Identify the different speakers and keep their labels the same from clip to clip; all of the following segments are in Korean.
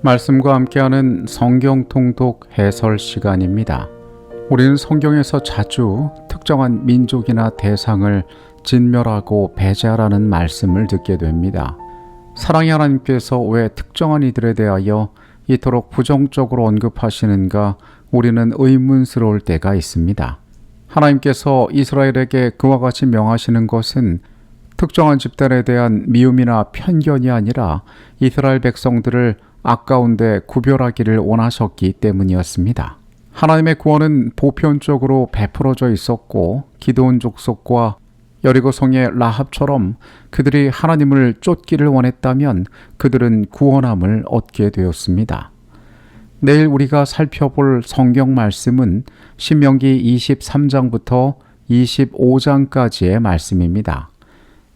Speaker 1: 말씀과 함께하는 성경 통독 해설 시간입니다. 우리는 성경에서 자주 특정한 민족이나 대상을 진멸하고 배제하라는 말씀을 듣게 됩니다. 사랑의 하나님께서 왜 특정한 이들에 대하여 이토록 부정적으로 언급하시는가 우리는 의문스러울 때가 있습니다. 하나님께서 이스라엘에게 그와 같이 명하시는 것은 특정한 집단에 대한 미움이나 편견이 아니라 이스라엘 백성들을 아까운데 구별하기를 원하셨기 때문이었습니다. 하나님의 구원은 보편적으로 베풀어져 있었고 기드온 족속과 여리고 성의 라합처럼 그들이 하나님을 쫓기를 원했다면 그들은 구원함을 얻게 되었습니다. 내일 우리가 살펴볼 성경 말씀은 신명기 23장부터 25장까지의 말씀입니다.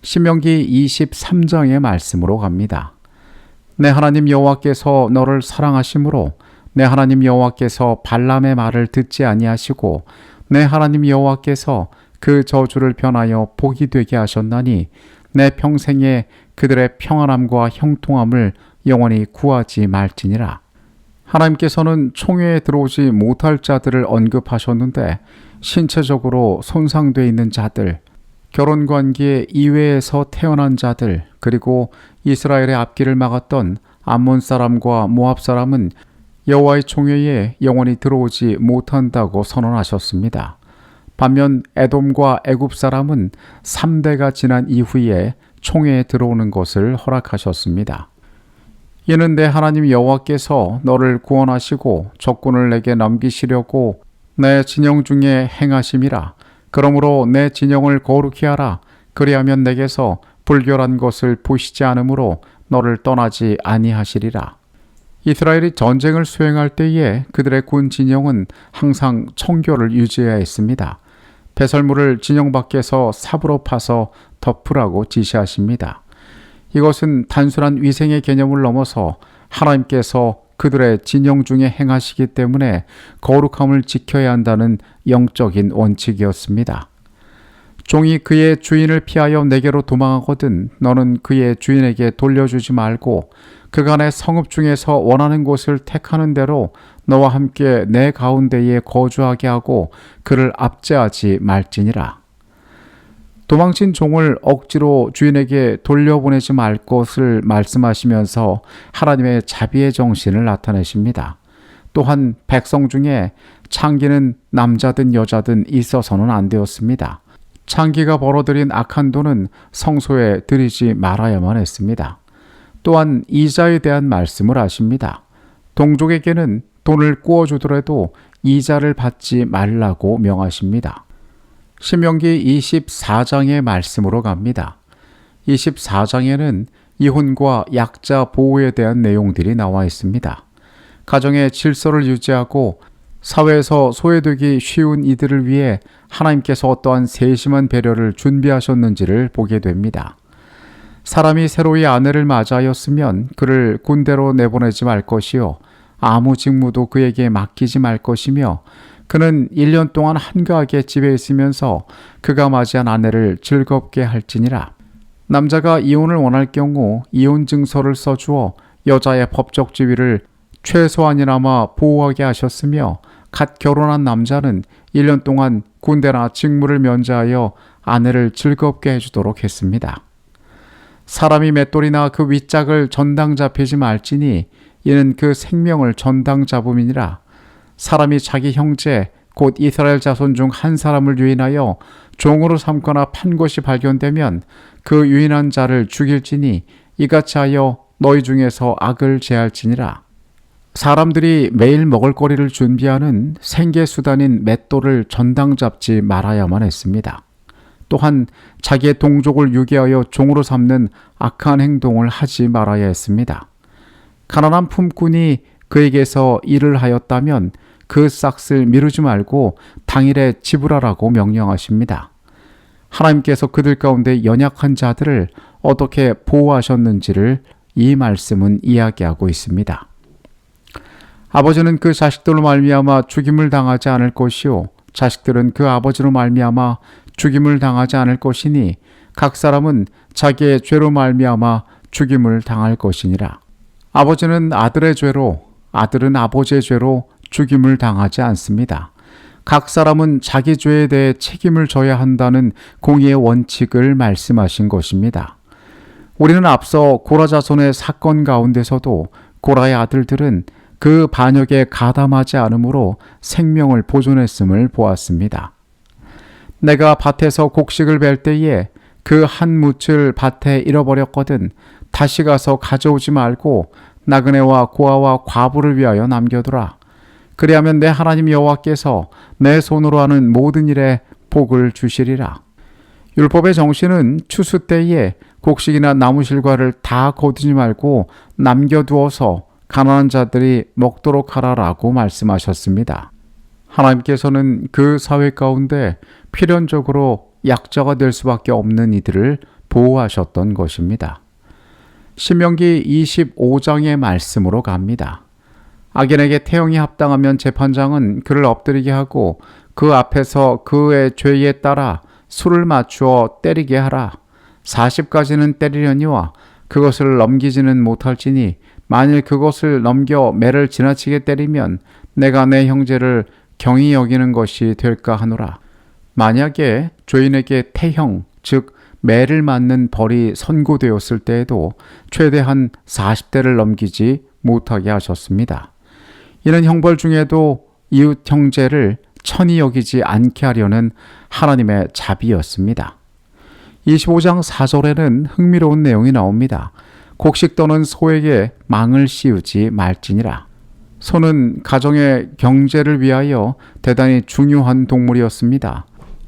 Speaker 1: 신명기 23장의 말씀으로 갑니다. 내 하나님 여호와께서 너를 사랑하심으로 내 하나님 여호와께서 발람의 말을 듣지 아니하시고 내 하나님 여호와께서 그 저주를 변하여 복이 되게 하셨나니 내 평생에 그들의 평안함과 형통함을 영원히 구하지 말지니라. 하나님께서는 총회에 들어오지 못할 자들을 언급하셨는데 신체적으로 손상되어 있는 자들, 결혼관계 이외에서 태어난 자들, 그리고 이스라엘의 앞길을 막았던 암몬 사람과 모압 사람은 여호와의 총회에 영원히 들어오지 못한다고 선언하셨습니다. 반면 에돔과 애굽 사람은 3대가 지난 이후에 총회에 들어오는 것을 허락하셨습니다. 이는 내 하나님 여호와께서 너를 구원하시고 적군을 내게 넘기시려고 내 진영 중에 행하심이라. 그러므로 내 진영을 거룩히 하라. 그리하면 내게서 불결한 것을 보시지 않으므로 너를 떠나지 아니하시리라. 이스라엘이 전쟁을 수행할 때에 그들의 군 진영은 항상 청교를 유지해야 했습니다. 배설물을 진영 밖에서 삽으로 파서 덮으라고 지시하십니다. 이것은 단순한 위생의 개념을 넘어서 하나님께서 그들의 진영 중에 행하시기 때문에 거룩함을 지켜야 한다는 영적인 원칙이었습니다. 종이 그의 주인을 피하여 내게로 도망하거든 너는 그의 주인에게 돌려주지 말고 그간의 성읍 중에서 원하는 곳을 택하는 대로 너와 함께 내 가운데에 거주하게 하고 그를 압제하지 말지니라. 도망친 종을 억지로 주인에게 돌려보내지 말 것을 말씀하시면서 하나님의 자비의 정신을 나타내십니다. 또한 백성 중에 창기는 남자든 여자든 있어서는 안 되었습니다. 창기가 벌어들인 악한 돈은 성소에 들이지 말아야만 했습니다. 또한 이자에 대한 말씀을 하십니다. 동족에게는 돈을 구워주더라도 이자를 받지 말라고 명하십니다. 신명기 24장의 말씀으로 갑니다. 24장에는 이혼과 약자 보호에 대한 내용들이 나와 있습니다. 가정의 질서를 유지하고 사회에서 소외되기 쉬운 이들을 위해 하나님께서 어떠한 세심한 배려를 준비하셨는지를 보게 됩니다. 사람이 새로이 아내를 맞이하였으면 그를 군대로 내보내지 말 것이요 아무 직무도 그에게 맡기지 말 것이며 그는 1년 동안 한가하게 집에 있으면서 그가 맞이한 아내를 즐겁게 할지니라. 남자가 이혼을 원할 경우 이혼 증서를 써주어 여자의 법적 지위를 최소한이나마 보호하게 하셨으며 갓 결혼한 남자는 1년 동안 군대나 직무를 면제하여 아내를 즐겁게 해주도록 했습니다. 사람이 맷돌이나 그 윗짝을 전당 잡히지 말지니 이는 그 생명을 전당 잡음이니라. 사람이 자기 형제 곧 이스라엘 자손 중 한 사람을 유인하여 종으로 삼거나 판 것이 발견되면 그 유인한 자를 죽일지니 이같이 하여 너희 중에서 악을 제할지니라. 사람들이 매일 먹을거리를 준비하는 생계수단인 맷돌을 전당 잡지 말아야만 했습니다. 또한 자기의 동족을 유괴하여 종으로 삼는 악한 행동을 하지 말아야 했습니다. 가난한 품꾼이 그에게서 일을 하였다면 그 싹을 미루지 말고 당일에 지불하라고 명령하십니다. 하나님께서 그들 가운데 연약한 자들을 어떻게 보호하셨는지를 이 말씀은 이야기하고 있습니다. 아버지는 그 자식들로 말미암아 죽임을 당하지 않을 것이요 자식들은 그 아버지로 말미암아 죽임을 당하지 않을 것이니 각 사람은 자기의 죄로 말미암아 죽임을 당할 것이니라. 아버지는 아들의 죄로, 아들은 아버지의 죄로 죽임을 당하지 않습니다. 각 사람은 자기 죄에 대해 책임을 져야 한다는 공의의 원칙을 말씀하신 것입니다. 우리는 앞서 고라 자손의 사건 가운데서도 고라의 아들들은 그 반역에 가담하지 않으므로 생명을 보존했음을 보았습니다. 내가 밭에서 곡식을 벨 때에 그 한 묻을 밭에 잃어버렸거든 다시 가서 가져오지 말고 나그네와 고아와 과부를 위하여 남겨두라. 그리하면 내 하나님 여호와께서 내 손으로 하는 모든 일에 복을 주시리라. 율법의 정신은 추수 때에 곡식이나 나무실과를 다 거두지 말고 남겨두어서 가난한 자들이 먹도록 하라라고 말씀하셨습니다. 하나님께서는 그 사회 가운데 필연적으로 약자가 될 수밖에 없는 이들을 보호하셨던 것입니다. 신명기 25장의 말씀으로 갑니다. 악인에게 태형이 합당하면 재판장은 그를 엎드리게 하고 그 앞에서 그의 죄에 따라 수를 맞추어 때리게 하라. 40까지는 때리려니와 그것을 넘기지는 못할지니 만일 그것을 넘겨 매를 지나치게 때리면 내가 내 형제를 경히 여기는 것이 될까 하노라. 만약에 죄인에게 태형, 즉 매를 맞는 벌이 선고되었을 때에도 최대한 40대를 넘기지 못하게 하셨습니다. 이는 형벌 중에도 이웃 형제를 천히 여기지 않게 하려는 하나님의 자비였습니다. 25장 4절에는 흥미로운 내용이 나옵니다. 곡식 떠는 소에게 망을 씌우지 말지니라. 소는 가정의 경제를 위하여 대단히 중요한 동물이었습니다.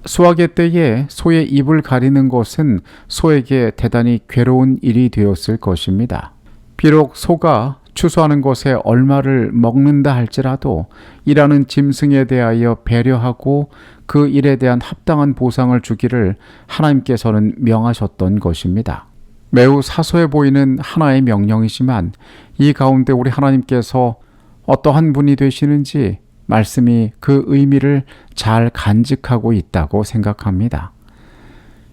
Speaker 1: 수확의 때에 소의 입을 가리는 것은 소에게 대단히 괴로운 일이 되었을 것입니다. 비록 소가 추수하는 것에 얼마를 먹는다 할지라도 일하는 짐승에 대하여 배려하고 그 일에 대한 합당한 보상을 주기를 하나님께서는 명하셨던 것입니다. 매우 사소해 보이는 하나의 명령이지만 이 가운데 우리 하나님께서 어떠한 분이 되시는지 말씀이 그 의미를 잘 간직하고 있다고 생각합니다.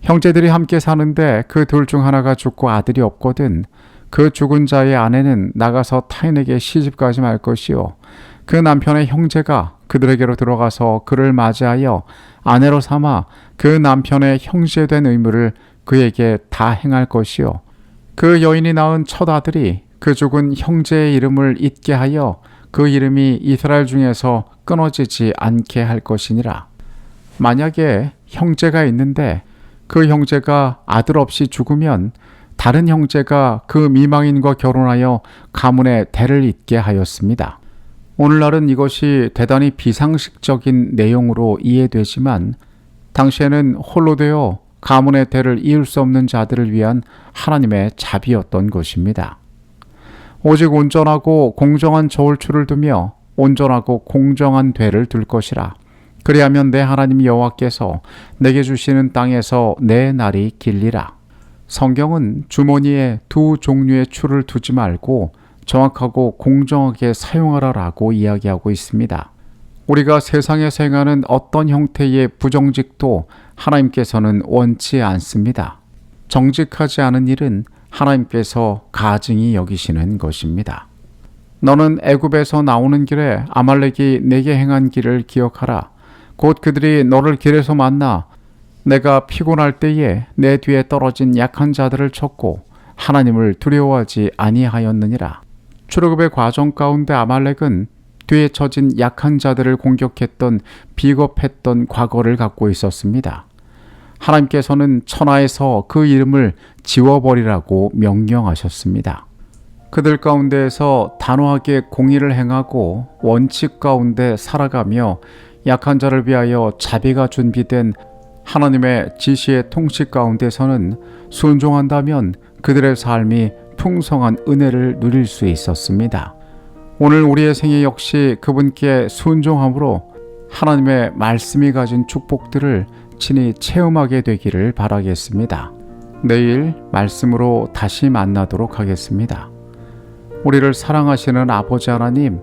Speaker 1: 형제들이 함께 사는데 그 둘 중 하나가 죽고 아들이 없거든 그 죽은 자의 아내는 나가서 타인에게 시집가지 말 것이요 그 남편의 형제가 그들에게로 들어가서 그를 맞이하여 아내로 삼아 그 남편의 형제된 의무를 그에게 다 행할 것이요 그 여인이 낳은 첫 아들이 그 죽은 형제의 이름을 잊게 하여 그 이름이 이스라엘 중에서 끊어지지 않게 할 것이니라. 만약에 형제가 있는데 그 형제가 아들 없이 죽으면 다른 형제가 그 미망인과 결혼하여 가문의 대를 잇게 하였습니다. 오늘날은 이것이 대단히 비상식적인 내용으로 이해되지만 당시에는 홀로 되어 가문의 대를 이을 수 없는 자들을 위한 하나님의 자비였던 것입니다. 오직 온전하고 공정한 저울추를 두며 온전하고 공정한 되를 둘 것이라. 그리하면 내 하나님 여호와께서 내게 주시는 땅에서 내 날이 길리라. 성경은 주머니에 두 종류의 추를 두지 말고 정확하고 공정하게 사용하라라고 이야기하고 있습니다. 우리가 세상에서 행하는 어떤 형태의 부정직도 하나님께서는 원치 않습니다. 정직하지 않은 일은 하나님께서 가증히 여기시는 것입니다. 너는 애굽에서 나오는 길에 아말렉이 내게 행한 길을 기억하라. 곧 그들이 너를 길에서 만나 내가 피곤할 때에 내 뒤에 떨어진 약한 자들을 쳤고 하나님을 두려워하지 아니하였느니라. 출애굽의 과정 가운데 아말렉은 뒤에 처진 약한 자들을 공격했던 비겁했던 과거를 갖고 있었습니다. 하나님께서는 천하에서 그 이름을 지워버리라고 명령하셨습니다. 그들 가운데에서 단호하게 공의를 행하고 원칙 가운데 살아가며 약한 자를 위하여 자비가 준비된 하나님의 지시의 통치 가운데서는 순종한다면 그들의 삶이 풍성한 은혜를 누릴 수 있었습니다. 오늘 우리의 생애 역시 그분께 순종함으로 하나님의 말씀이 가진 축복들을 친히 체험하게 되기를 바라겠습니다. 내일 말씀으로 다시 만나도록 하겠습니다. 우리를 사랑하시는 아버지 하나님,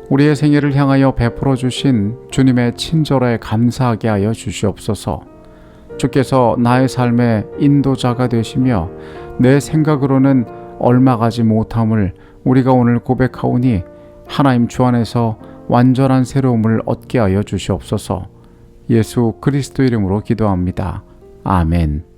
Speaker 1: 우리의 생애를 향하여 베풀어 주신 주님의 친절에 감사하게 하여 주시옵소서. 주께서 나의 삶의 인도자가 되시며 내 생각으로는 얽막하지 못함을 우리가 오늘 고백하오니 하나님 주 안에서 완전한 새로움을 얻게 하여 주시옵소서. 예수 그리스도 이름으로 기도합니다. 아멘.